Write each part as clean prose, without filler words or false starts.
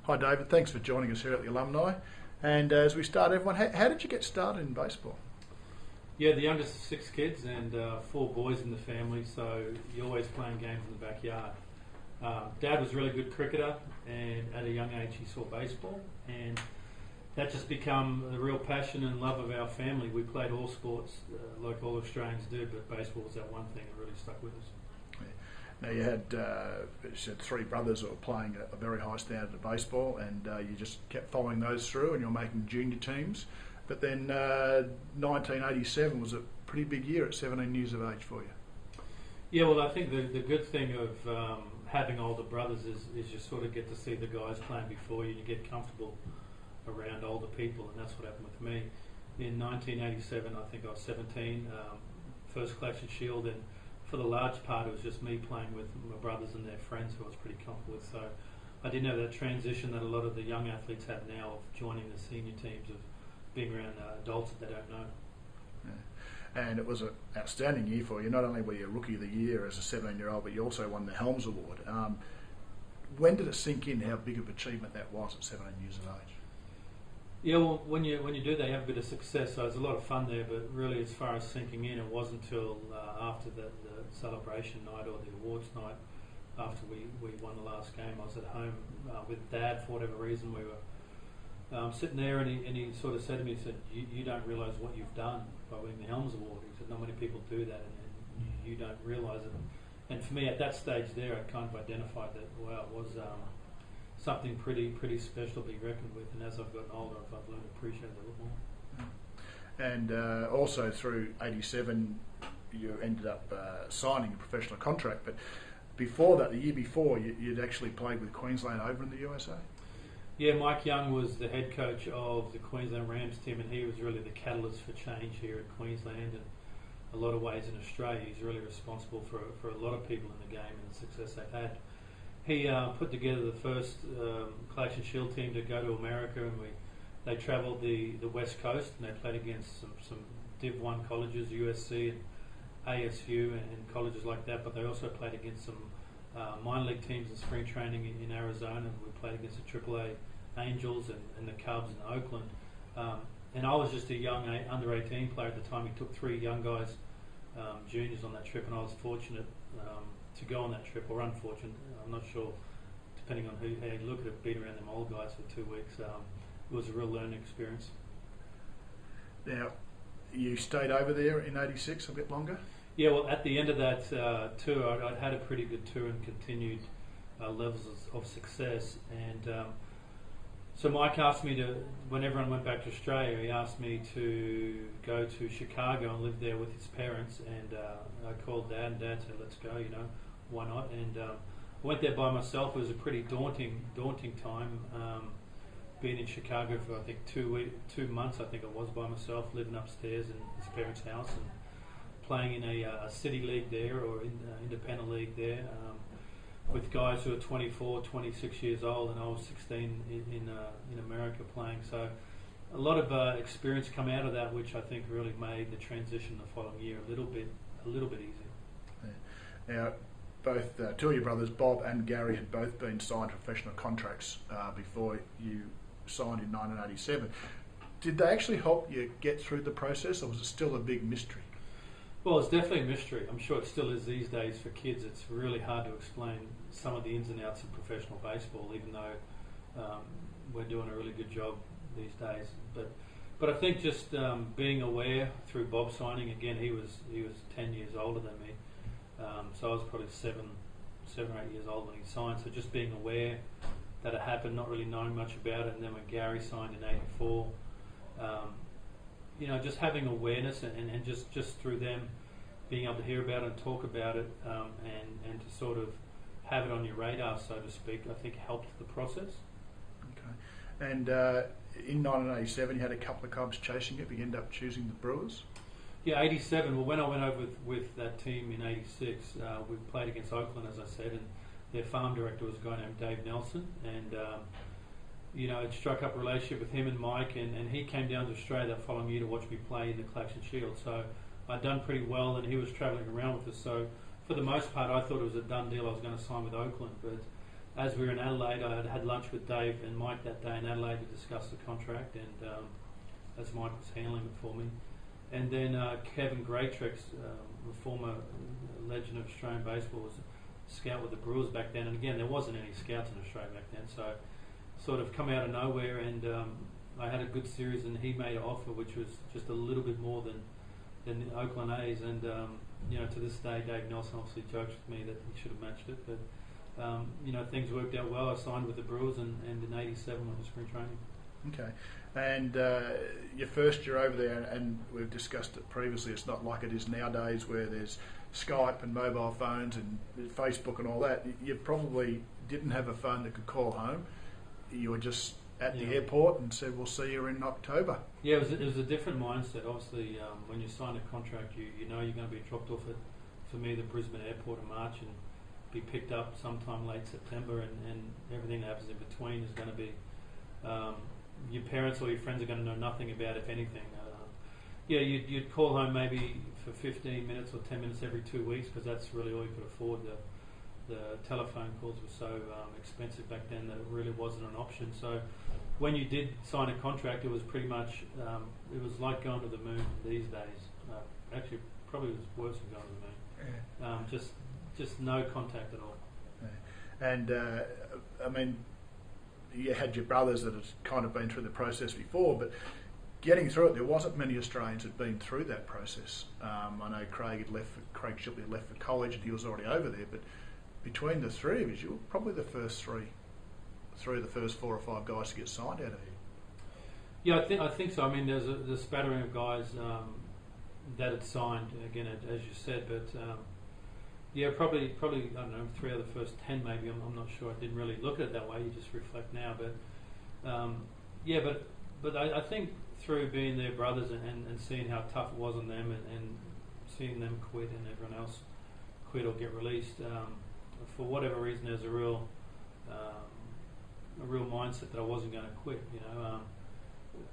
Hi David, thanks for joining us here at the Alumni. And as we start, everyone, how did you get started in baseball? Yeah, the youngest of 6 kids and 4 boys in the family, so you're always playing games in the backyard. Dad was a really good cricketer, and at a young age he saw baseball, and that just become a real passion and love of our family. We played all sports, like all Australians do, but baseball was that one thing that really stuck with us. Now you said 3 brothers who were playing a very high standard of baseball, and you just kept following those through, and you're making junior teams. But then 1987 was a pretty big year at 17 years of age for you. Yeah, well, I think the good thing of having older brothers is you sort of get to see the guys playing before you, and you get comfortable around older people, and that's what happened with me. In 1987, I think I was 17, first Collection Shield, and for the large part, it was just me playing with my brothers and their friends who I was pretty comfortable with. So I didn't have that transition that a lot of the young athletes have now of joining the senior teams, of being around adults that they don't know. Yeah. And it was an outstanding year for you. Not only were you Rookie of the Year as a 17-year-old, but you also won the Helms Award. When did it sink in how big of an achievement that was at 17 years of age? Yeah, well, when you do that, you have a bit of success, so it's a lot of fun there, but really as far as sinking in, it wasn't until after the celebration night or the awards night, after we won the last game. I was at home with Dad for whatever reason. We were sitting there, and he sort of said to me, he said, you don't realise what you've done by winning the Helms Award. He said, not many people do that, and you don't realise it. And for me, at that stage there, I kind of identified that, wow, it was something pretty special to be reckoned with, and as I've gotten older, I've learned to appreciate it a little more. And also through 87, you ended up signing a professional contract, but before that, the year before, you'd actually played with Queensland over in the USA? Yeah, Mike Young was the head coach of the Queensland Rams team, and he was really the catalyst for change here in Queensland, and a lot of ways in Australia. He's really responsible for a lot of people in the game and the success they've had. He put together the first Collection Shield team to go to America, and they travelled the West Coast, and they played against some Div 1 colleges, USC and ASU and colleges like that, but they also played against some minor league teams in spring training in Arizona. We played against the AAA Angels and the Cubs in Oakland. And I was just a young under 18 player at the time. He took 3 young guys, juniors, on that trip, and I was fortunate to go on that trip, or unfortunate, I'm not sure, depending on how you look at it, being around them old guys for 2 weeks. It was a real learning experience. Now, you stayed over there in 86 a bit longer? Yeah, well, at the end of that tour, I'd had a pretty good tour and continued levels of success. And so Mike asked me to, when everyone went back to Australia, he asked me to go to Chicago and live there with his parents. And I called Dad, and Dad said, let's go, why not? And I went there by myself. It was a pretty daunting time. Being in Chicago for, I think, 2 months, I think I was by myself, living upstairs in his parents' house and playing in a city league there, or in independent league there, with guys who are 24, 26 years old, and I was 16 in America playing. So a lot of experience come out of that, which I think really made the transition the following year a little bit easier. Yeah. Now, both 2 of your brothers, Bob and Gary, had both been signed to professional contracts before you signed in 1987. Did they actually help you get through the process, or was it still a big mystery? Well, it's definitely a mystery. I'm sure it still is these days for kids. It's really hard to explain some of the ins and outs of professional baseball, even though we're doing a really good job these days. But I think just being aware through Bob signing, again, he was 10 years older than me, so I was probably 7 or 8 years old when he signed. So just being aware that it happened, not really knowing much about it, and then when Gary signed in '84. Just having awareness and just through them being able to hear about it and talk about it, and to sort of have it on your radar, so to speak, I think helped the process. Okay. And in 1987, you had a couple of clubs chasing it, but you ended up choosing the Brewers? Yeah, 87. Well, when I went over with that team in 86, we played against Oakland, as I said, and their farm director was a guy named Dave Nilsson, and it struck up a relationship with him and Mike, and he came down to Australia that following year to watch me play in the Collection Shield. So I'd done pretty well, and he was travelling around with us. So for the most part, I thought it was a done deal. I was going to sign with Oakland, but as we were in Adelaide, I had lunch with Dave and Mike that day in Adelaide to discuss the contract, and as Mike was handling it for me. And then Kevin Greatrex, a former legend of Australian baseball, was a scout with the Brewers back then. And again, there wasn't any scouts in Australia back then, so sort of come out of nowhere, and I had a good series, and he made an offer which was just a little bit more than the Oakland A's. And to this day, Dave Nilsson obviously jokes with me that he should have matched it, but things worked out well. I signed with the Brewers, and in '87 went to spring training. Okay. And your first year over there, and we've discussed it previously, it's not like it is nowadays where there's Skype and mobile phones and Facebook and all that. You probably didn't have a phone that could call home. You were just at the airport and said, we'll see you in October. Yeah, it was a different mindset. Obviously, when you sign a contract, you know you're going to be dropped off at, for me, the Brisbane airport in March, and be picked up sometime late September, and everything that happens in between is going to be... your parents or your friends are going to know nothing about, if anything. You'd call home maybe for 15 minutes or 10 minutes every 2 weeks, because that's really all you could afford. The telephone calls were so expensive back then that it really wasn't an option. So when you did sign a contract, it was pretty much, it was like going to the moon these days. Actually, probably was worse than going to the moon. Yeah. Just no contact at all. Yeah. And you had your brothers that had kind of been through the process before, but getting through it, there wasn't many Australians that had been through that process. I know Craig Shipley had left for college, and he was already over there, but between the three of us, you were probably the first three of the first 4 or 5 guys to get signed out of here. Yeah, I think so. I mean, there's a spattering of guys that had signed, again, as you said, but probably I don't know, 3 out of the first 10 maybe. I'm not sure. I didn't really look at it that way. You just reflect now, but I think through being their brothers and seeing how tough it was on them, and seeing them quit and everyone else quit or get released, for whatever reason, there's a real mindset that I wasn't going to quit.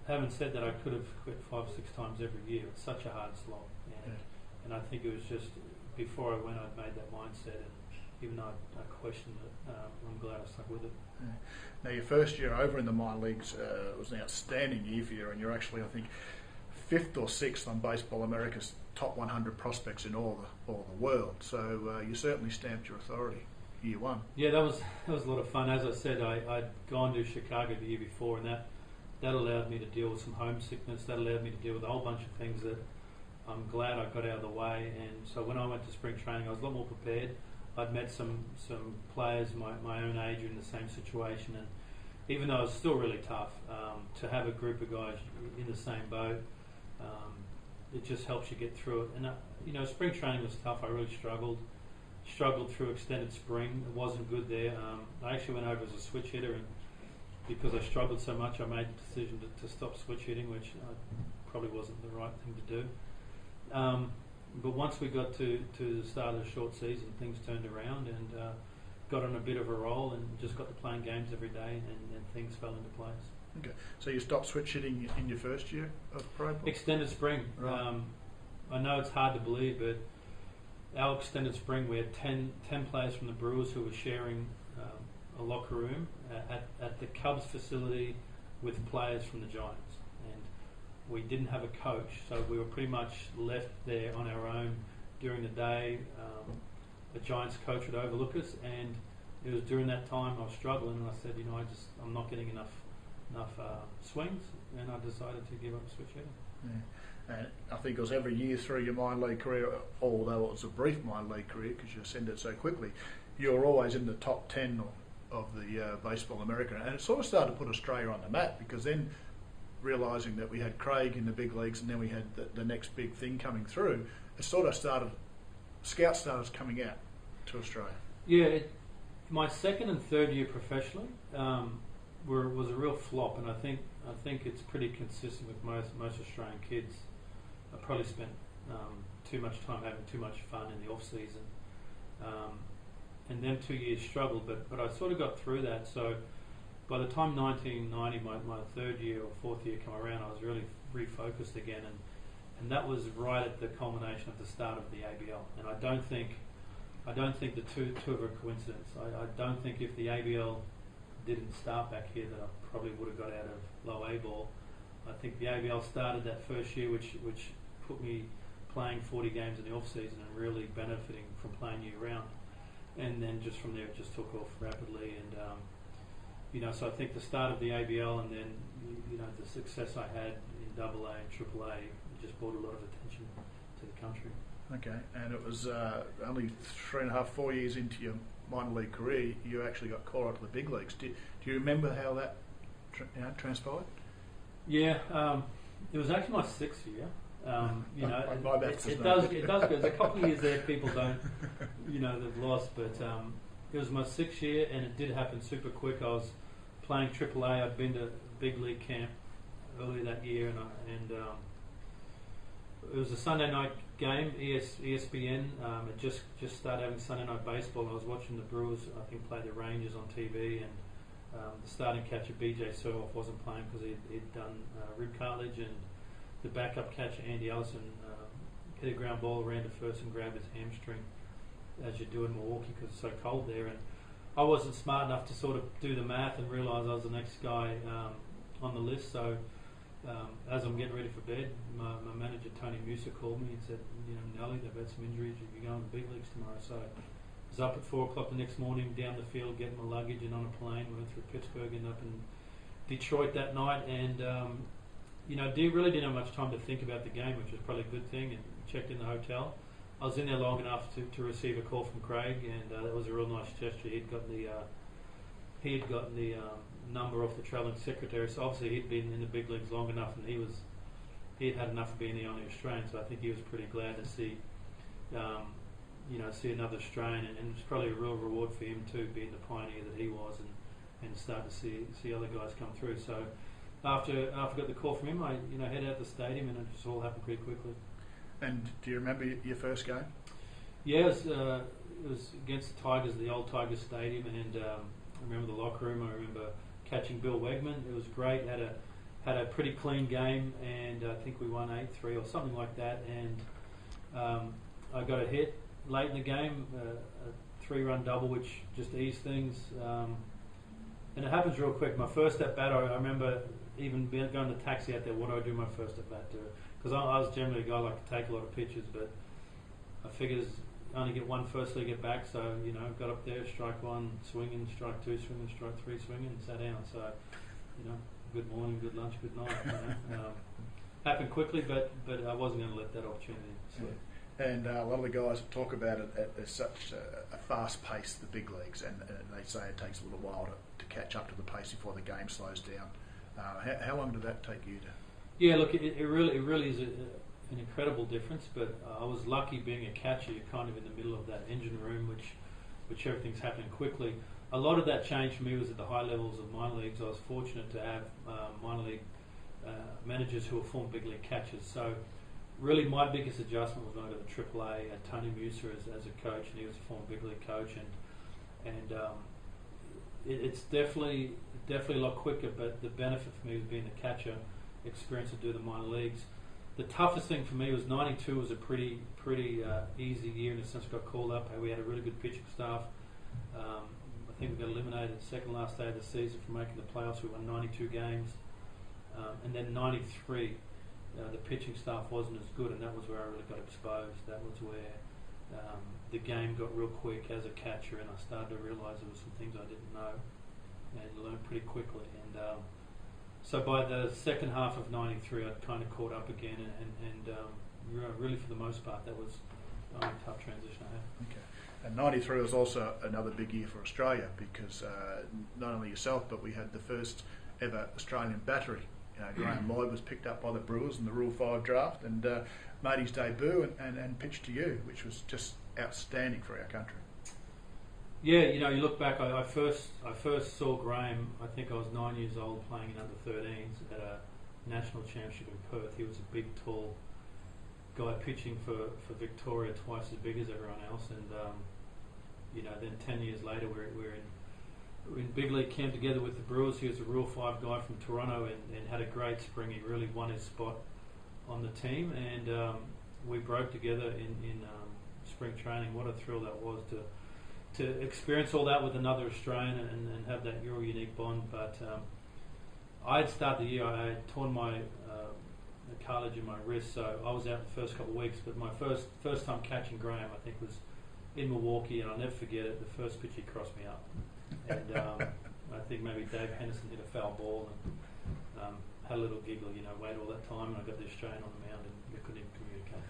Having said that, I could have quit 5 or 6 times every year. It's such a hard slog, and I think it was just before I went, I'd made that mindset, and even though I questioned it, I'm glad I stuck with it. Yeah. Now, your first year over in the minor leagues was an outstanding year for you, and you're actually, I think, 5th or 6th on Baseball America's top 100 prospects in all the world. So you certainly stamped your authority year one. Yeah, that was a lot of fun. As I said, I'd gone to Chicago the year before, and that allowed me to deal with some homesickness. That allowed me to deal with a whole bunch of things that I'm glad I got out of the way. And so when I went to spring training, I was a lot more prepared. I'd met some players my own age who were in the same situation, and even though it was still really tough, to have a group of guys in the same boat, it just helps you get through it. And spring training was tough. I really struggled through extended spring. It wasn't good there. I actually went over as a switch hitter, and because I struggled so much, I made the decision to stop switch hitting, which probably wasn't the right thing to do. But once we got to the start of the short season, things turned around, and got on a bit of a roll, and just got to playing games every day, and things fell into place. Okay, so you stopped switch hitting in your first year of pro ball? Extended spring. Right. I know it's hard to believe, but our extended spring, we had 10 players from the Brewers who were sharing a locker room at the Cubs facility with players from the Giants. And we didn't have a coach, so we were pretty much left there on our own during the day. The Giants coach would overlook us, and it was during that time I was struggling, and I said, I'm not getting enough swings, and I decided to give up switch hitting. Yeah. And I think it was every year through your minor league career, although it was a brief minor league career because you ascended so quickly, you were always in the top 10 of the Baseball America, and it sort of started to put Australia on the map, because then realising that we had Craig in the big leagues, and then we had the next big thing coming through, it sort of scouts started coming out to Australia. Yeah, my second and third year professionally was a real flop, and I think it's pretty consistent with most Australian kids. I probably spent too much time having too much fun in the off season, and them 2 years struggled, but I sort of got through that. So by the time 1990, my third year or fourth year come around, I was really refocused again, and that was right at the culmination of the start of the ABL. And I don't think I don't think the two are a coincidence. I don't think if the ABL didn't start back here that I probably would have got out of low A ball. I think the ABL started that first year, which put me playing 40 games in the off season and really benefiting from playing year round. And then just from there it just took off rapidly, and so I think the start of the ABL and then the success I had in AA and AAA just brought a lot of attention to the country. Okay, and it was only 3.5, 4 years into your minor league career, you actually got called up to the big leagues. Do you remember how that transpired? Yeah, it was actually my 6th year. It does go. There's a couple of years there people don't, they've lost, but it was my 6th year and it did happen super quick. I was playing AAA. I'd been to big league camp earlier that year, and it was a Sunday night game. ESPN had just started having Sunday night baseball. I was watching the Brewers, I think, play the Rangers on TV, and the starting catcher BJ Surhoff wasn't playing because he'd done rib cartilage, and the backup catcher Andy Ellison hit a ground ball, ran to first and grabbed his hamstring, as you do in Milwaukee because it's so cold there. And I wasn't smart enough to sort of do the math and realise I was the next guy on the list. So as I'm getting ready for bed, my manager Tony Musa called me and said, Nelly, they've had some injuries. You'll be going to the big leagues tomorrow. So I was up at 4 o'clock the next morning, down the field, getting my luggage and on a plane. Went through Pittsburgh, ended up in Detroit that night, and really didn't have much time to think about the game, which was probably a good thing, and checked in the hotel. I was in there long enough to receive a call from Craig, and that was a real nice gesture. He had gotten the number off the travelling secretary, so obviously he'd been in the big leagues long enough, and he had had enough of being the only Australian, so I think he was pretty glad to see see another Australian, and it was probably a real reward for him too, being the pioneer that he was, and start to see other guys come through. So after I got the call from him, I head out to the stadium, and it just all happened pretty quickly. And do you remember your first game? Yeah, it was against the Tigers, the old Tigers stadium, and I remember the locker room. I remember catching Bill Wegman. It was great. Had a pretty clean game, and I think we won 8-3 or something like that. And I got a hit late in the game, a 3-run double, which just eased things. And it happens real quick. My first at bat, I remember even going to the taxi out there. What do I do my first at bat to? Because I was generally a guy who liked to take a lot of pitches, but I figured only get one first league at back, so got up there, strike one, swinging, strike two, swinging, strike three, swinging, and sat down. So good morning, good lunch, good night. Happened quickly, but I wasn't going to let that opportunity slip. Yeah. And a lot of the guys talk about it at such a fast pace, the big leagues, and they say it takes a little while to catch up to the pace before the game slows down. How long did that take you to? Yeah, look, it really is an incredible difference, but I was lucky being a catcher. You're kind of in the middle of that engine room, which everything's happening quickly. A lot of that change for me was at the high levels of minor leagues. I was fortunate to have minor league managers who were former big league catchers. So really my biggest adjustment was when I got to AAA. I had Tony Musa as a coach, and he was a former big league coach, and it's definitely a lot quicker, but the benefit for me was being the catcher experience to do the minor leagues. The toughest thing for me was 92 was a pretty easy year in the sense I got called up. We had a really good pitching staff. I think we got eliminated the second last day of the season for making the playoffs. We won 92 games. And then 93, the pitching staff wasn't as good, and that was where I really got exposed. That was where the game got real quick as a catcher, and I started to realise there were some things I didn't know and learned pretty quickly. And so by the second half of 93, I'd kind of caught up again, and really for the most part, that was the only tough transition I had. Okay. And 93 was also another big year for Australia because not only yourself, but we had the first ever Australian battery. Graham Lloyd was picked up by the Brewers in the Rule 5 draft and made his debut and pitched to you, which was just outstanding for our country. Yeah, you look back. I first saw Graham. I think I was 9 years old, playing in under 13s at a national championship in Perth. He was a big, tall guy pitching for Victoria, twice as big as everyone else. And then 10 years later, we're in big league camp together with the Brewers. He was a Rule 5 guy from Toronto and had a great spring. He really won his spot on the team, and we broke together in spring training. What a thrill that was to experience all that with another Australian and have that real unique bond. But I'd started the year, I had torn my cartilage in my wrist, so I was out the first couple of weeks. But my first time catching Graham, I think, was in Milwaukee, and I'll never forget it. The first pitch he crossed me up, and I think maybe Dave Henderson hit a foul ball and had a little giggle, waited all that time, and I got the Australian on the mound and we couldn't even communicate.